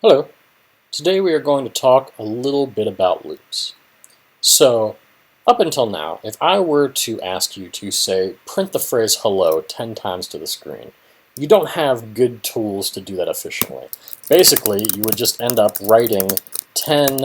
Hello. Today we are going to talk a little bit about loops. So, up until now, if I were to ask you to say, print the phrase hello 10 times to the screen, you don't have good tools to do that efficiently. Basically, you would just end up writing 10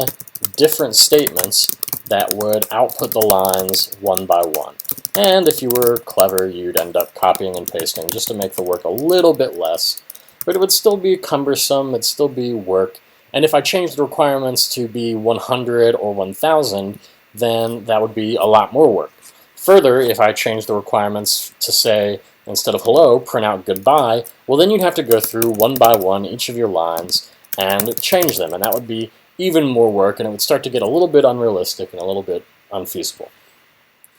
different statements that would output the lines one by one. And if you were clever, you'd end up copying and pasting just to make the work a little bit less. But it would still be cumbersome, it'd still be work. And if I changed the requirements to be 100 or 1000, then that would be a lot more work. Further, if I changed the requirements to say, instead of hello, print out goodbye, well then you'd have to go through one by one each of your lines and change them, and that would be even more work, and it would start to get a little bit unrealistic and a little bit unfeasible.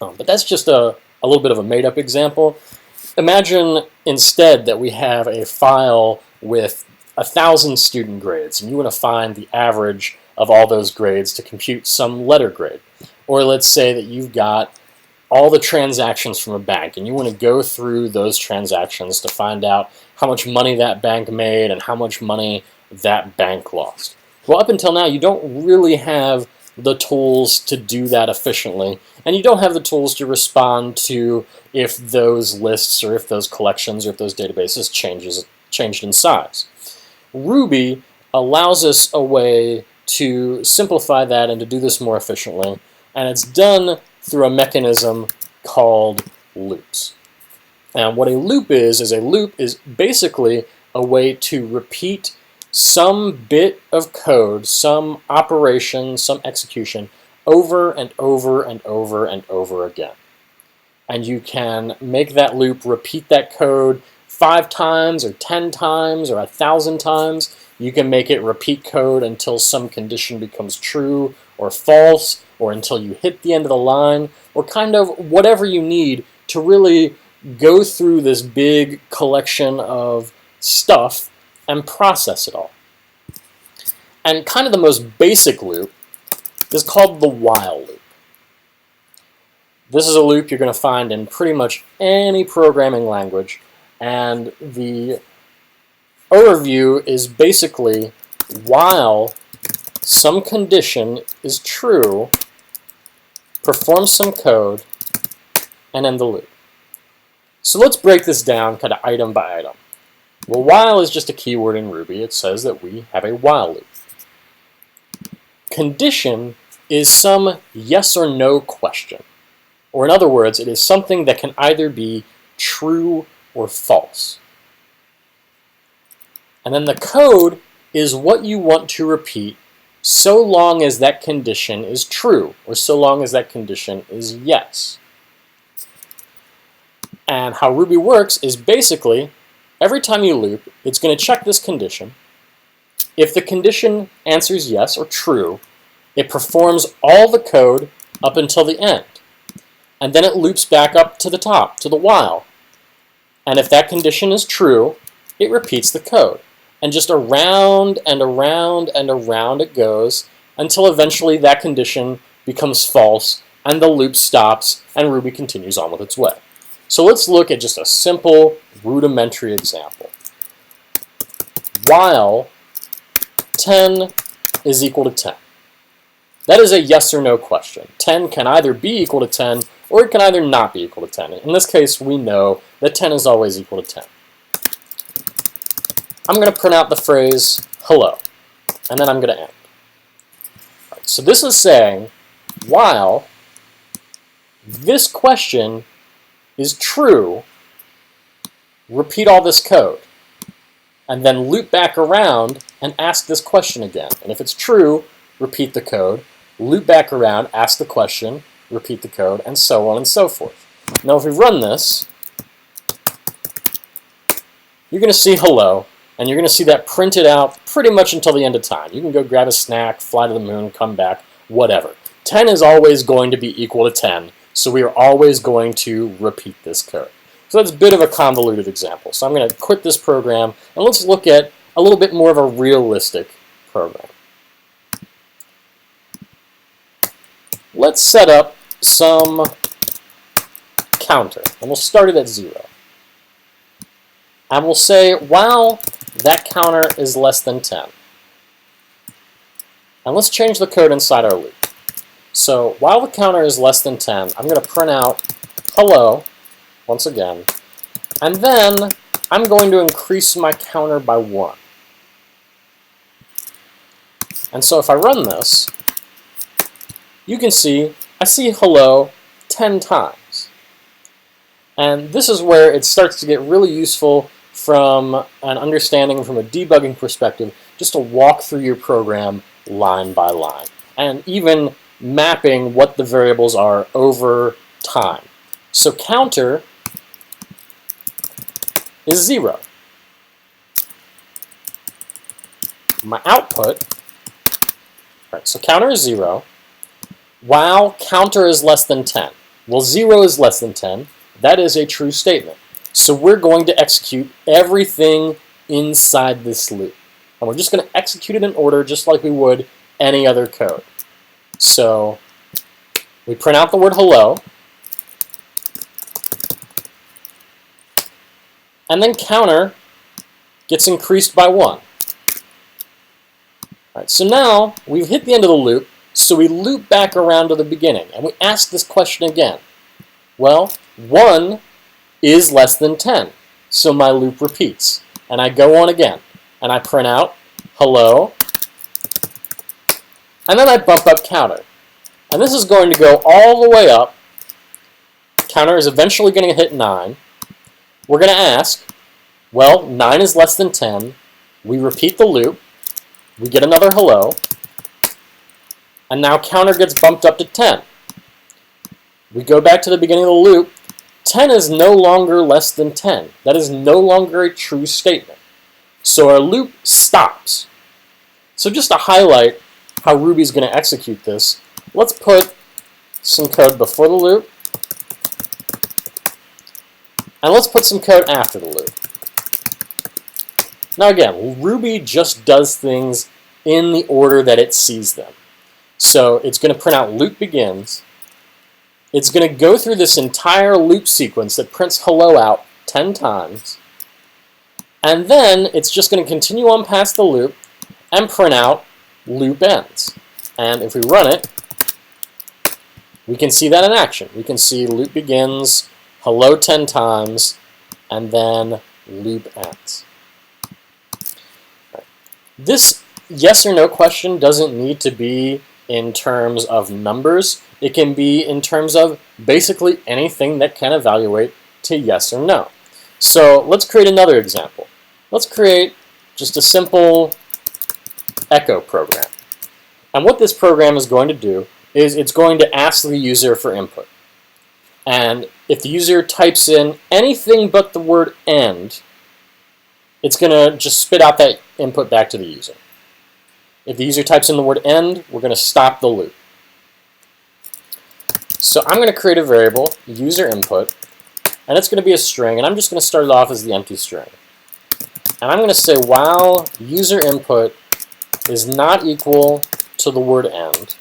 But that's just a little bit of a made-up example. Imagine instead that we have a file with 1,000 student grades, and you want to find the average of all those grades to compute some letter grade. Or let's say that you've got all the transactions from a bank, and you want to go through those transactions to find out how much money that bank made and how much money that bank lost. Well, up until now, you don't really have the tools to do that efficiently, and you don't have the tools to respond to if those lists or if those collections or if those databases changed in size. Ruby allows us a way to simplify that and to do this more efficiently, and it's done through a mechanism called loops. And what a loop is a loop is basically a way to repeat some bit of code, some operation, some execution over and over and over and over again. And you can make that loop repeat that code 5 times or 10 times or 1,000 times. You can make it repeat code until some condition becomes true or false, or until you hit the end of the line, or kind of whatever you need to really go through this big collection of stuff and process it all. And kind of the most basic loop is called the while loop. This is a loop you're going to find in pretty much any programming language, and the overview is basically while some condition is true, perform some code, and end the loop. So let's break this down kind of item by item. Well, while is just a keyword in Ruby. It says that we have a while loop. Condition is some yes or no question. Or in other words, it is something that can either be true or false. And then the code is what you want to repeat so long as that condition is true, or so long as that condition is yes. And how Ruby works is basically, every time you loop, it's going to check this condition. If the condition answers yes or true, it performs all the code up until the end. And then it loops back up to the top, to the while. And if that condition is true, it repeats the code. And just around and around and around it goes until eventually that condition becomes false and the loop stops and Ruby continues on with its way. So let's look at just a simple rudimentary example. While 10 is equal to 10. That is a yes or no question. 10 can either be equal to 10 or it can either not be equal to 10. In this case, we know that 10 is always equal to 10. I'm going to print out the phrase hello, and then I'm going to end. Right, so this is saying while this question is true, repeat all this code, and then loop back around and ask this question again. And if it's true, repeat the code, loop back around, ask the question, repeat the code, and so on and so forth. Now if we run this, you're going to see hello, and you're going to see that printed out pretty much until the end of time. You can go grab a snack, fly to the moon, come back, whatever. 10 is always going to be equal to 10, so we are always going to repeat this code. So that's a bit of a convoluted example. So I'm going to quit this program, and let's look at a little bit more of a realistic program. Let's set up some counter, and we'll start it at 0. And we'll say, while that counter is less than 10. And let's change the code inside our loop. So while the counter is less than 10, I'm going to print out hello once again, and then I'm going to increase my counter by 1. And so if I run this, you can see I see hello 10 times. And this is where it starts to get really useful from an understanding, from a debugging perspective, just to walk through your program line by line, and even mapping what the variables are over time. So counter is 0. My output, right, so counter is 0, while counter is less than 10. Well, 0 is less than 10. That is a true statement. So we're going to execute everything inside this loop. And we're just going to execute it in order just like we would any other code. So we print out the word hello, and then counter gets increased by 1. All right, so now we've hit the end of the loop, so we loop back around to the beginning, and we ask this question again. Well, 1 is less than 10, so my loop repeats. And I go on again, and I print out hello, and then I bump up counter. And this is going to go all the way up. Counter is eventually going to hit 9. We're going to ask, well, 9 is less than 10. We repeat the loop. We get another hello. And now counter gets bumped up to 10. We go back to the beginning of the loop. 10 is no longer less than 10. That is no longer a true statement. So our loop stops. So just to highlight how Ruby is going to execute this, let's put some code before the loop, and let's put some code after the loop. Now again, Ruby just does things in the order that it sees them. So it's going to print out loop begins. It's going to go through this entire loop sequence that prints hello out 10 times. And then it's just going to continue on past the loop and print out loop ends. And if we run it, we can see that in action. We can see loop begins, hello 10 times, and then loop ends. This yes or no question doesn't need to be in terms of numbers. It can be in terms of basically anything that can evaluate to yes or no. So let's create another example. Let's create just a simple echo program. And what this program is going to do is it's going to ask the user for input. And if the user types in anything but the word end, it's going to just spit out that input back to the user. If the user types in the word end, we're going to stop the loop. So I'm going to create a variable, user input, and it's going to be a string, and I'm just going to start it off as the empty string. And I'm going to say while user input is not equal to the word end.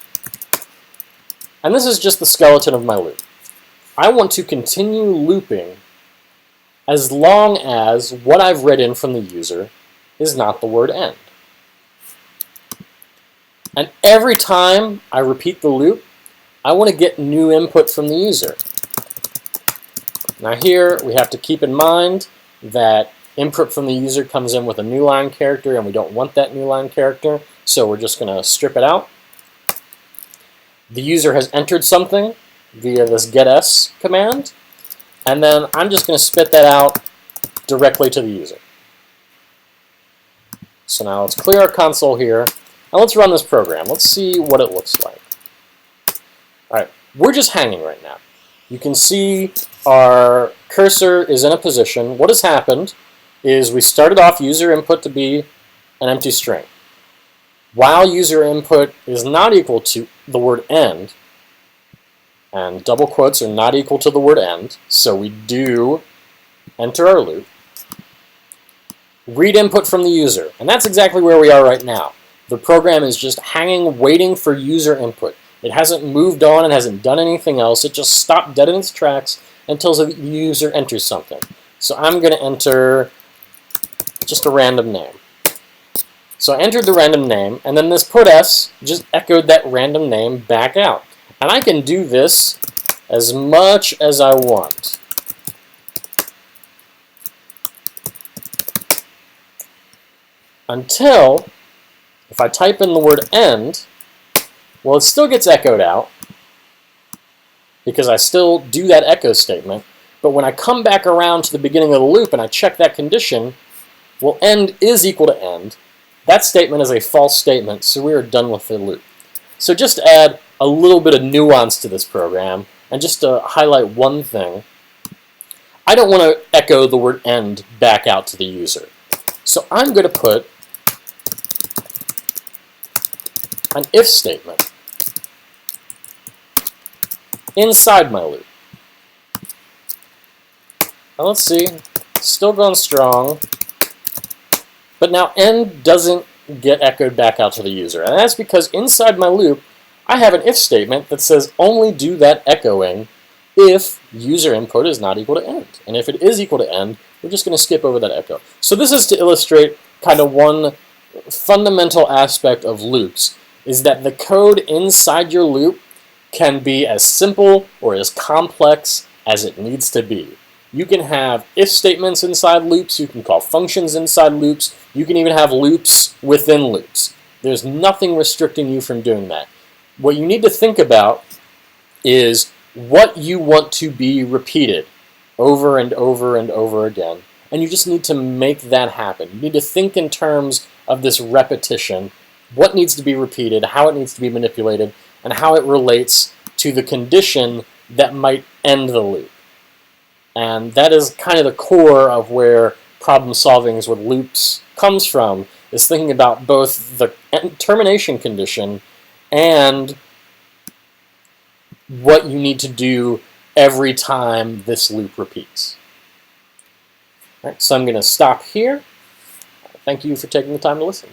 And this is just the skeleton of my loop. I want to continue looping as long as what I've read in from the user is not the word end. And every time I repeat the loop, I want to get new input from the user. Now here, we have to keep in mind that input from the user comes in with a new line character, and we don't want that new line character, so we're just going to strip it out. The user has entered something via this getS command, and then I'm just going to spit that out directly to the user. So now let's clear our console here, and let's run this program. Let's see what it looks like. All right, we're just hanging right now. You can see our cursor is in a position. What has happened is we started off user input to be an empty string. While user input is not equal to the word end, and double quotes are not equal to the word end, so we do enter our loop, read input from the user, and that's exactly where we are right now. The program is just hanging, waiting for user input. It hasn't moved on and hasn't done anything else. It just stopped dead in its tracks until the user enters something. So I'm going to enter just a random name. So I entered the random name, and then this put s just echoed that random name back out. And I can do this as much as I want. Until, if I type in the word end, well, it still gets echoed out, because I still do that echo statement. But when I come back around to the beginning of the loop and I check that condition, well, end is equal to end. That statement is a false statement, so we are done with the loop. So just to add a little bit of nuance to this program, and just to highlight one thing, I don't want to echo the word end back out to the user. So I'm going to put an if statement inside my loop. Now let's see, still going strong, but now end doesn't get echoed back out to the user. And that's because inside my loop, I have an if statement that says only do that echoing if user input is not equal to end. And if it is equal to end, we're just going to skip over that echo. So this is to illustrate kind of one fundamental aspect of loops, is that the code inside your loop can be as simple or as complex as it needs to be. You can have if statements inside loops, you can call functions inside loops, you can even have loops within loops. There's nothing restricting you from doing that. What you need to think about is what you want to be repeated over and over and over again, and you just need to make that happen. You need to think in terms of this repetition, what needs to be repeated, how it needs to be manipulated, and how it relates to the condition that might end the loop. And that is kind of the core of where problem solving with loops comes from, is thinking about both the termination condition and what you need to do every time this loop repeats. All right, so I'm going to stop here. Thank you for taking the time to listen.